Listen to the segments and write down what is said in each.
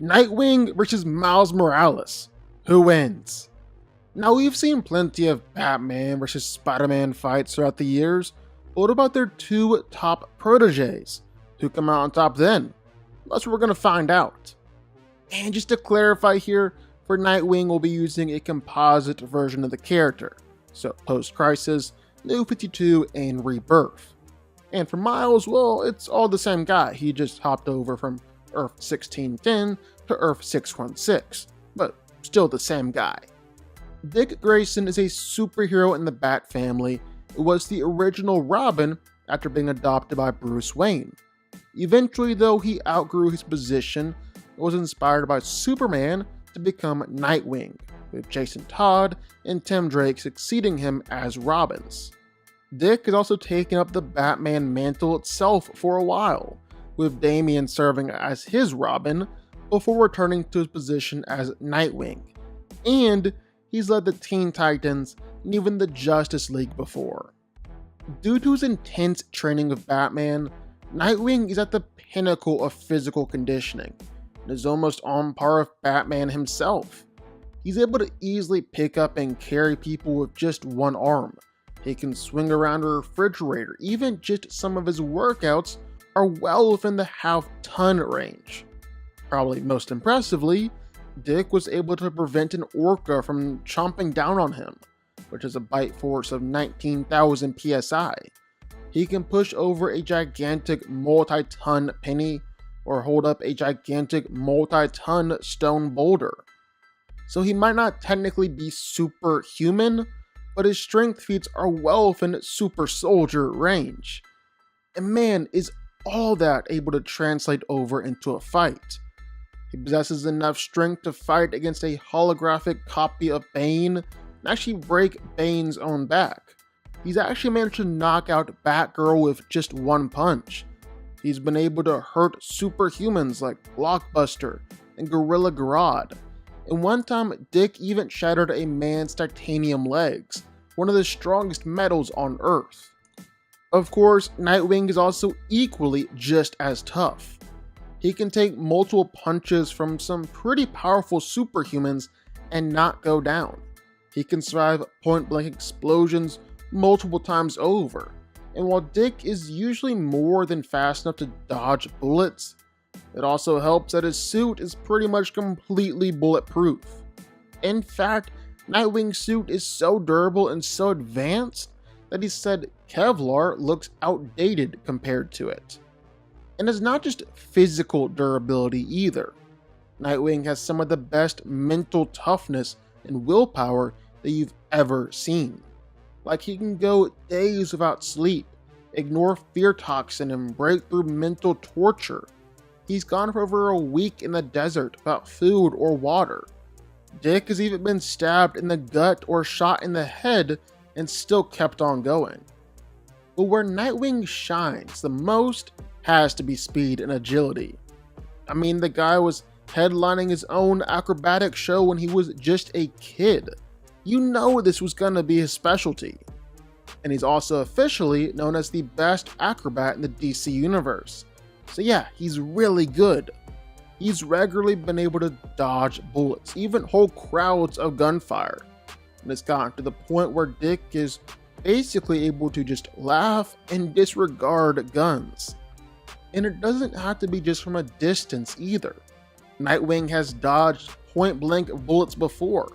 Nightwing versus Miles Morales. Who wins? Now, we've seen plenty of Batman versus Spider-Man fights throughout the years, but what about their two top proteges? Who come out on top then? That's what we're going to find out. And just to clarify here, for Nightwing we'll be using a composite version of the character, so post-Crisis, New 52, and Rebirth. And for Miles, well, it's all the same guy, he just hopped over from Earth 1610 to Earth 616, but still the same guy. Dick Grayson is a superhero in the Bat family who was the original Robin after being adopted by Bruce Wayne. Eventually though, he outgrew his position and was inspired by Superman to become Nightwing, with Jason Todd and Tim Drake succeeding him as Robins. Dick has also taken up the Batman mantle itself for a while, with Damian serving as his Robin before returning to his position as Nightwing. And he's led the Teen Titans and even the Justice League before. Due to his intense training with Batman, Nightwing is at the pinnacle of physical conditioning and is almost on par with Batman himself. He's able to easily pick up and carry people with just one arm. He can swing around a refrigerator. Even just some of his workouts are well within the half-ton range. Probably most impressively, Dick was able to prevent an orca from chomping down on him, which is a bite force of 19,000 psi. He can push over a gigantic multi-ton penny or hold up a gigantic multi-ton stone boulder. So he might not technically be superhuman, but his strength feats are well within super soldier range. And man, is all that able to translate over into a fight. He possesses enough strength to fight against a holographic copy of Bane and actually break Bane's own back. He's actually managed to knock out Batgirl with just one punch. He's been able to hurt superhumans like Blockbuster and Gorilla Grodd. And one time, Dick even shattered a man's titanium legs, one of the strongest metals on Earth. Of course, Nightwing is also equally just as tough. He can take multiple punches from some pretty powerful superhumans and not go down. He can survive point-blank explosions multiple times over. And while Dick is usually more than fast enough to dodge bullets, it also helps that his suit is pretty much completely bulletproof. In fact, Nightwing's suit is so durable and so advanced that he said Kevlar looks outdated compared to it. And it's not just physical durability either. Nightwing has some of the best mental toughness and willpower that you've ever seen. Like, he can go days without sleep, ignore fear toxin, and break through mental torture. He's gone for over a week in the desert without food or water. Dick has even been stabbed in the gut or shot in the head and still kept on going. But where Nightwing shines the most has to be speed and agility. I mean, the guy was headlining his own acrobatic show when he was just a kid. You know this was gonna be his specialty. And he's also officially known as the best acrobat in the DC universe. So yeah, he's really good. He's regularly been able to dodge bullets, even whole crowds of gunfire. And it's gotten to the point where Dick is basically able to just laugh and disregard guns. And it doesn't have to be just from a distance either. Nightwing has dodged point-blank bullets before,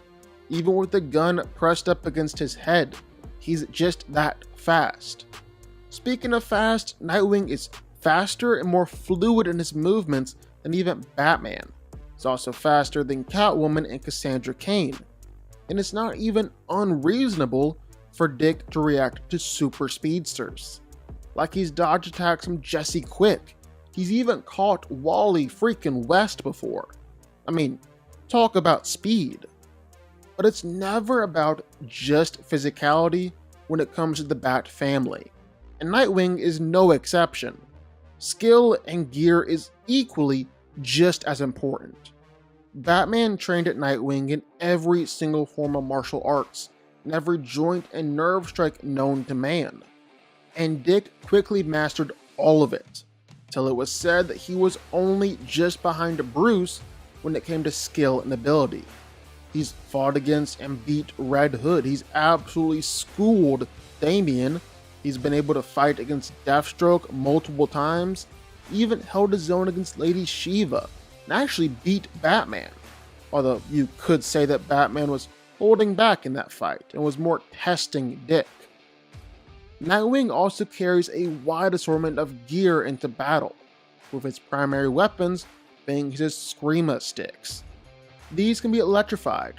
even with the gun pressed up against his head. He's just that fast. Speaking of fast, Nightwing is faster and more fluid in his movements than even Batman. He's also faster than Catwoman and Cassandra Cain. And it's not even unreasonable for Dick to react to super speedsters. Like, he's dodged attacks from Jesse Quick. He's even caught Wally freaking West before. I mean, talk about speed. But it's never about just physicality when it comes to the Bat family. And Nightwing is no exception. Skill and gear is equally just as important. Batman trained at Nightwing in every single form of martial arts, and every joint and nerve strike known to man. And Dick quickly mastered all of it, till it was said that he was only just behind Bruce when it came to skill and ability. He's fought against and beat Red Hood. He's absolutely schooled Damian. He's been able to fight against Deathstroke multiple times, even held his own against Lady Shiva, and actually beat Batman. Although you could say that Batman was holding back in that fight and was more testing Dick. Nightwing also carries a wide assortment of gear into battle, with its primary weapons being his Screama sticks. These can be electrified,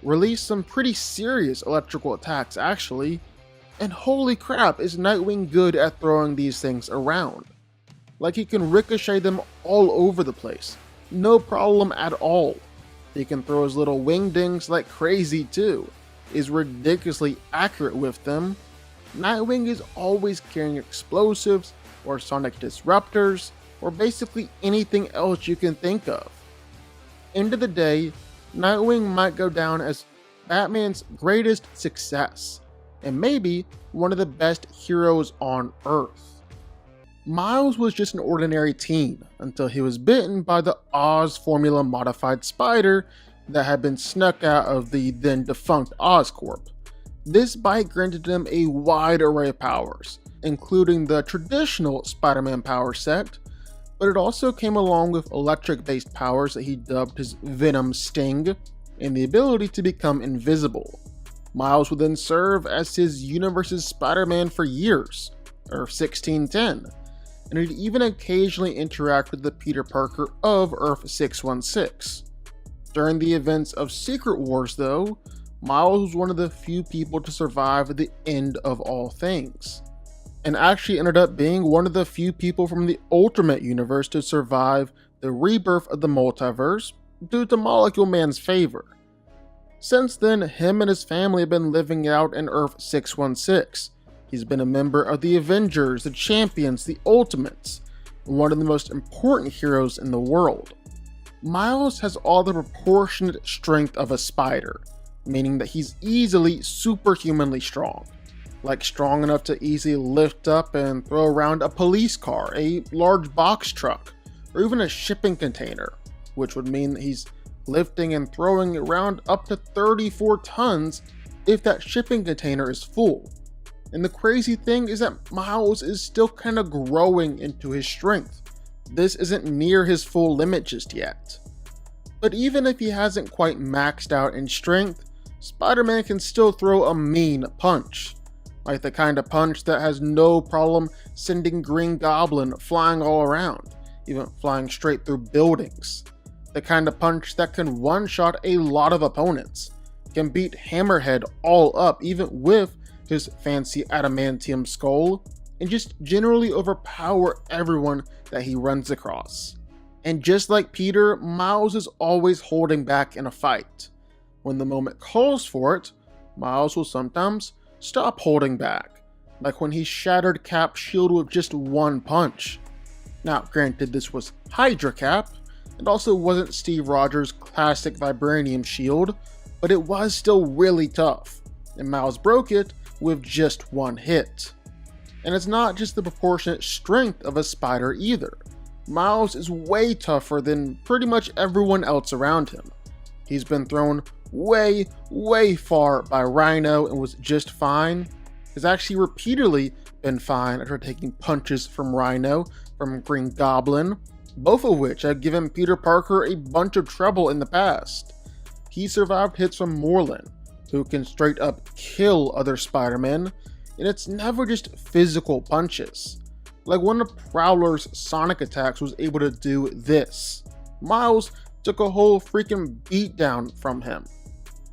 release some pretty serious electrical attacks actually, and holy crap is Nightwing good at throwing these things around. Like he can ricochet them all over the place, no problem at all. He can throw his little wingdings like crazy too, is ridiculously accurate with them. Nightwing is always carrying explosives or sonic disruptors, or basically anything else you can think of. End of the day, Nightwing might go down as Batman's greatest success, and maybe one of the best heroes on Earth. Miles was just an ordinary teen until he was bitten by the Oz formula modified spider that had been snuck out of the then defunct Oscorp. This bite granted him a wide array of powers, including the traditional Spider-Man power set, but it also came along with electric-based powers that he dubbed his Venom Sting, and the ability to become invisible. Miles would then serve as his universe's Spider-Man for years, Earth 1610, and he'd even occasionally interact with the Peter Parker of Earth 616. During the events of Secret Wars though, Miles was one of the few people to survive the end of all things, and actually ended up being one of the few people from the Ultimate Universe to survive the rebirth of the multiverse due to Molecule Man's favor. Since then, him and his family have been living out in Earth 616. He's been a member of the Avengers, the Champions, the Ultimates, and one of the most important heroes in the world. Miles has all the proportionate strength of a spider, meaning that he's easily superhumanly strong. Like strong enough to easily lift up and throw around a police car, a large box truck, or even a shipping container, which would mean that he's lifting and throwing around up to 34 tons if that shipping container is full. And the crazy thing is that Miles is still kind of growing into his strength. This isn't near his full limit just yet. But even if he hasn't quite maxed out in strength, Spider-Man can still throw a mean punch. Like the kind of punch that has no problem sending Green Goblin flying all around, even flying straight through buildings. The kind of punch that can one-shot a lot of opponents, can beat Hammerhead all up even with his fancy adamantium skull, and just generally overpower everyone that he runs across. And just like Peter, Miles is always holding back in a fight. When the moment calls for it, Miles will sometimes stop holding back, like when he shattered Cap's shield with just one punch. Now granted, this was Hydra Cap, and also wasn't Steve Rogers' classic vibranium shield, but it was still really tough, and Miles broke it with just one hit. And it's not just the proportionate strength of a spider either. Miles is way tougher than pretty much everyone else around him. He's been thrown way far by Rhino and was just fine. Has actually repeatedly been fine after taking punches from Rhino, from Green Goblin, both of which have given Peter Parker a bunch of trouble in the past. He survived hits from Morlun, who can straight up kill other Spider-Men, and it's never just physical punches. Like one of Prowler's sonic attacks was able to do this. Miles took a whole freaking beatdown from him.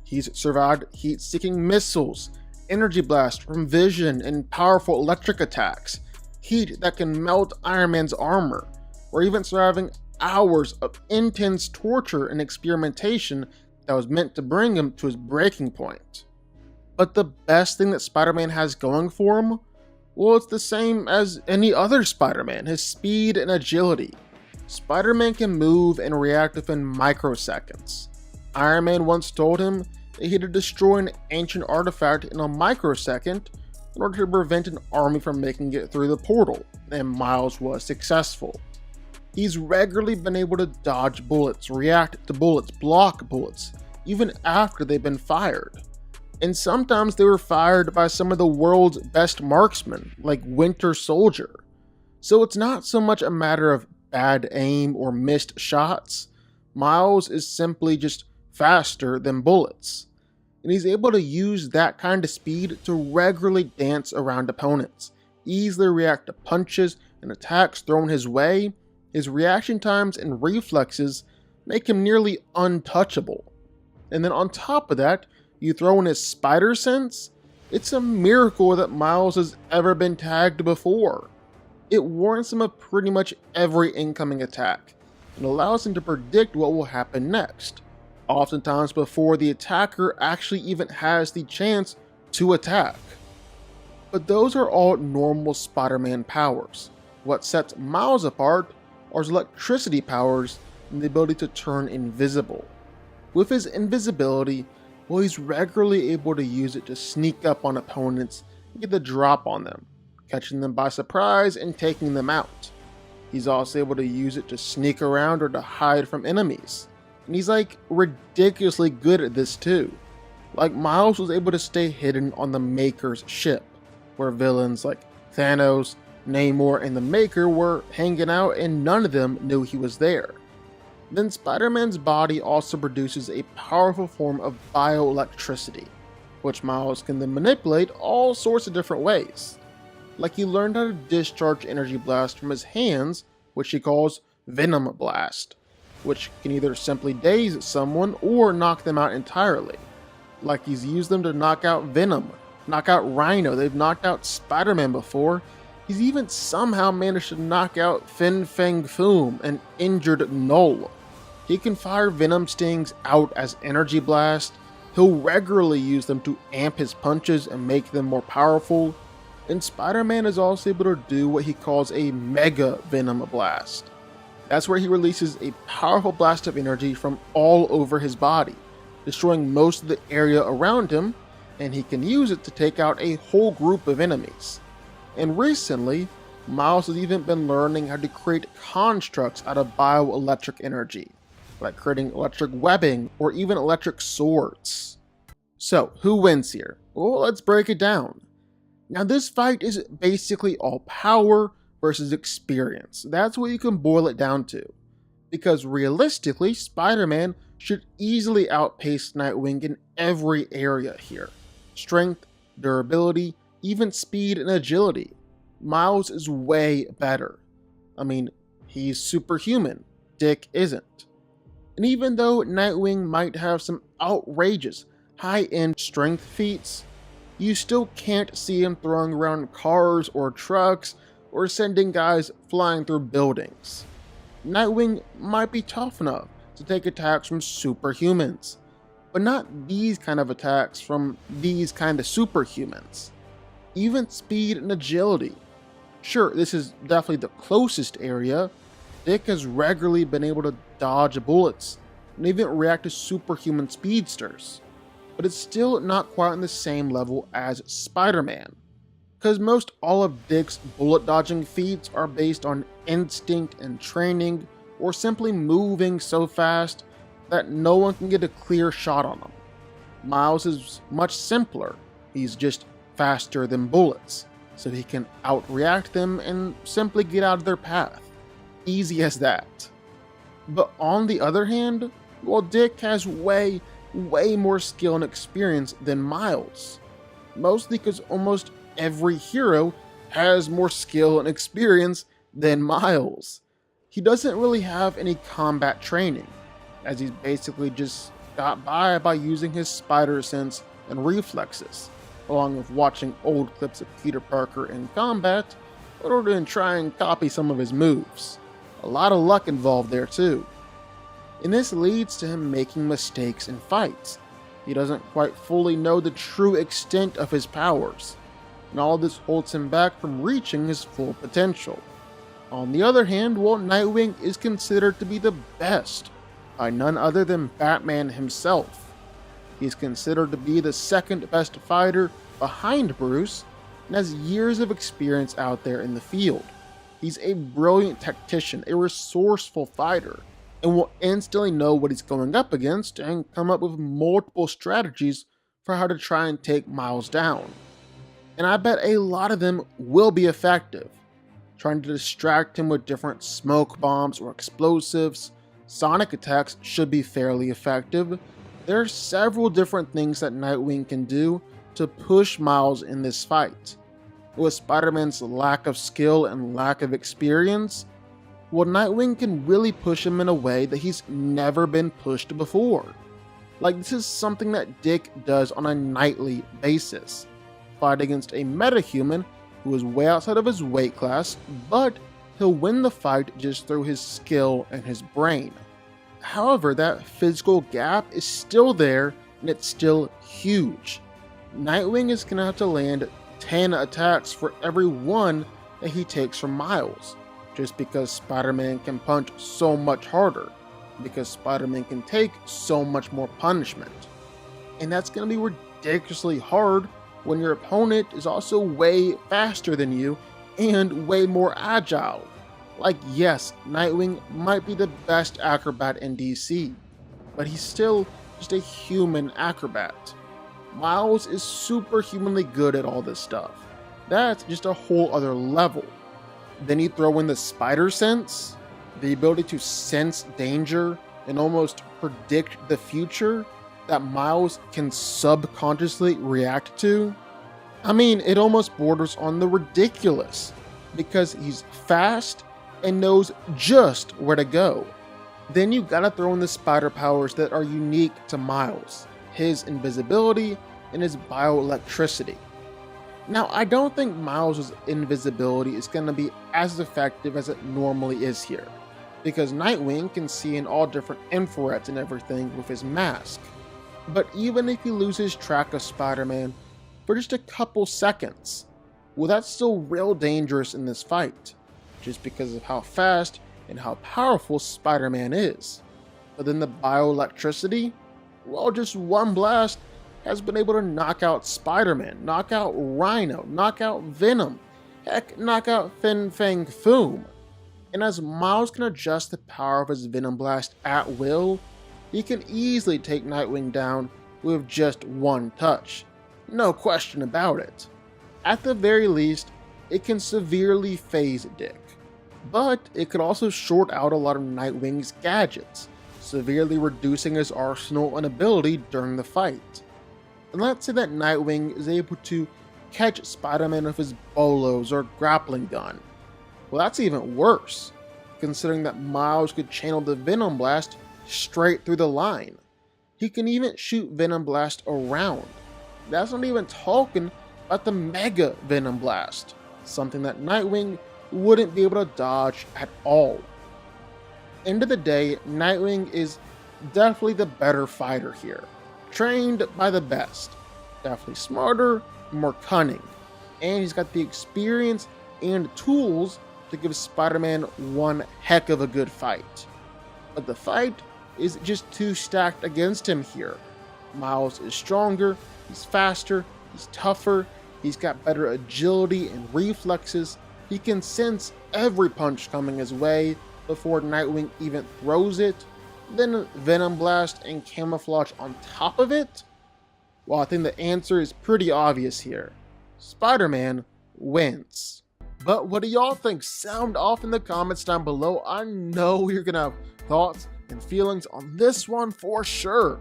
He's survived heat-seeking missiles, energy blast from Vision, and powerful electric attacks, heat that can melt Iron Man's armor, or even surviving hours of intense torture and experimentation that was meant to bring him to his breaking point. But the best thing that Spider-Man has going for him? Well, it's the same as any other Spider-Man, his speed and agility. Spider-Man can move and react within microseconds. Iron Man once told him that he had to destroy an ancient artifact in a microsecond in order to prevent an army from making it through the portal, and Miles was successful. He's regularly been able to dodge bullets, react to bullets, block bullets, even after they've been fired. And sometimes they were fired by some of the world's best marksmen, like Winter Soldier. So it's not so much a matter of bad aim or missed shots. Miles is simply just faster than bullets. And he's able to use that kind of speed to regularly dance around opponents, easily react to punches and attacks thrown his way. His reaction times and reflexes make him nearly untouchable. And then on top of that, you throw in his spider sense. It's a miracle that Miles has ever been tagged before. It warns him of pretty much every incoming attack, and allows him to predict what will happen next, oftentimes before the attacker actually even has the chance to attack. But those are all normal Spider-Man powers. What sets Miles apart are his electricity powers and the ability to turn invisible. With his invisibility, well, he's regularly able to use it to sneak up on opponents and get the drop on them, catching them by surprise and taking them out. He's also able to use it to sneak around or to hide from enemies. And he's like ridiculously good at this too. Like Miles was able to stay hidden on the Maker's ship, where villains like Thanos, Namor, and the Maker were hanging out and none of them knew he was there. Then Spider-Man's body also produces a powerful form of bioelectricity, which Miles can then manipulate all sorts of different ways. Like he learned how to discharge energy blast from his hands, which he calls Venom Blast, which can either simply daze someone or knock them out entirely. Like he's used them to knock out Venom, knock out Rhino, they've knocked out Spider-Man before. He's even somehow managed to knock out Fin Fang Foom, an injured Null. He can fire Venom stings out as energy blast. He'll regularly use them to amp his punches and make them more powerful. And Spider-Man is also able to do what he calls a Mega Venom Blast. That's where he releases a powerful blast of energy from all over his body, destroying most of the area around him, and he can use it to take out a whole group of enemies. And recently, Miles has even been learning how to create constructs out of bioelectric energy, like creating electric webbing or even electric swords. So, who wins here? Well, let's break it down. Now, this fight is basically all power versus experience. That's what you can boil it down to. Because realistically, Spider-Man should easily outpace Nightwing in every area here. Strength, durability, even speed and agility. Miles is way better. I mean, he's superhuman. Dick isn't. And even though Nightwing might have some outrageous, high-end strength feats, you still can't see him throwing around cars or trucks or sending guys flying through buildings. Nightwing might be tough enough to take attacks from superhumans, but not these kind of attacks from these kind of superhumans. Even speed and agility. Sure, this is definitely the closest area. Dick has regularly been able to dodge bullets and even react to superhuman speedsters, but it's still not quite on the same level as Spider-Man, because most all of Dick's bullet dodging feats are based on instinct and training, or simply moving so fast that no one can get a clear shot on him. Miles is much simpler. He's just faster than bullets, so he can outreact them and simply get out of their path. Easy as that. But on the other hand, well, Dick has way more skill and experience than Miles. Mostly because almost every hero has more skill and experience than Miles. He doesn't really have any combat training, as he's basically just got by using his spider sense and reflexes, along with watching old clips of Peter Parker in combat in order to try and copy some of his moves. A lot of luck involved there too. And this leads to him making mistakes in fights. He doesn't quite fully know the true extent of his powers, and all this holds him back from reaching his full potential. On the other hand, well, Nightwing is considered to be the best by none other than Batman himself. He's considered to be the second best fighter behind Bruce and has years of experience out there in the field. He's a brilliant tactician, a resourceful fighter, and will instantly know what he's going up against and come up with multiple strategies for how to try and take Miles down. And I bet a lot of them will be effective. Trying to distract him with different smoke bombs or explosives, sonic attacks should be fairly effective. There are several different things that Nightwing can do to push Miles in this fight. With Spider-Man's lack of skill and lack of experience, well, Nightwing can really push him in a way that he's never been pushed before. Like, this is something that Dick does on a nightly basis. Fight against a metahuman who is way outside of his weight class, but he'll win the fight just through his skill and his brain. However, that physical gap is still there, and it's still huge. Nightwing is going to have to land 10 attacks for every one that he takes from Miles, just because Spider-Man can punch so much harder, because Spider-Man can take so much more punishment. And that's going to be ridiculously hard when your opponent is also way faster than you and way more agile. Like, yes, Nightwing might be the best acrobat in DC, but he's still just a human acrobat. Miles is superhumanly good at all this stuff. That's just a whole other level. Then you throw in the spider sense, the ability to sense danger and almost predict the future that Miles can subconsciously react to. I mean, it almost borders on the ridiculous, because he's fast and knows just where to go. Then you gotta throw in the spider powers that are unique to Miles, his invisibility and his bioelectricity. Now, I don't think Miles' invisibility is gonna be as effective as it normally is here, because Nightwing can see in all different infrareds and everything with his mask. But even if he loses track of Spider-Man for just a couple seconds, well, that's still real dangerous in this fight, just because of how fast and how powerful Spider-Man is. But then the bioelectricity, well, just one blast has been able to knock out Spider-Man, knock out Rhino, knock out Venom, heck, knock out Fin Fang Foom. And as Miles can adjust the power of his Venom Blast at will, he can easily take Nightwing down with just one touch. No question about it. At the very least, it can severely phase Dick. But it could also short out a lot of Nightwing's gadgets, severely reducing his arsenal and ability during the fight. And let's say that Nightwing is able to catch Spider-Man with his bolos or grappling gun. Well, that's even worse, considering that Miles could channel the Venom Blast straight through the line. He can even shoot Venom Blast around. That's not even talking about the Mega Venom Blast, something that Nightwing wouldn't be able to dodge at all. End of the day, Nightwing is definitely the better fighter here, trained by the best, definitely smarter, more cunning, and he's got the experience and tools to give Spider-Man one heck of a good fight. But the fight is just too stacked against him here. Miles is stronger, he's faster, he's tougher, he's got better agility and reflexes, he can sense every punch coming his way before Nightwing even throws it, then Venom Blast and Camouflage on top of it? Well, I think the answer is pretty obvious here. Spider-Man wins. But what do y'all think? Sound off in the comments down below. I know you're gonna have thoughts and feelings on this one for sure.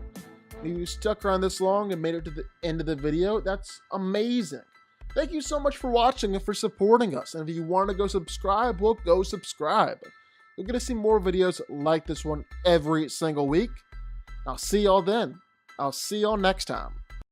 If you stuck around this long and made it to the end of the video, that's amazing. Thank you so much for watching and for supporting us. And if you want to go subscribe, well, go subscribe. You're going to see more videos like this one every single week. I'll see y'all then. I'll see y'all next time.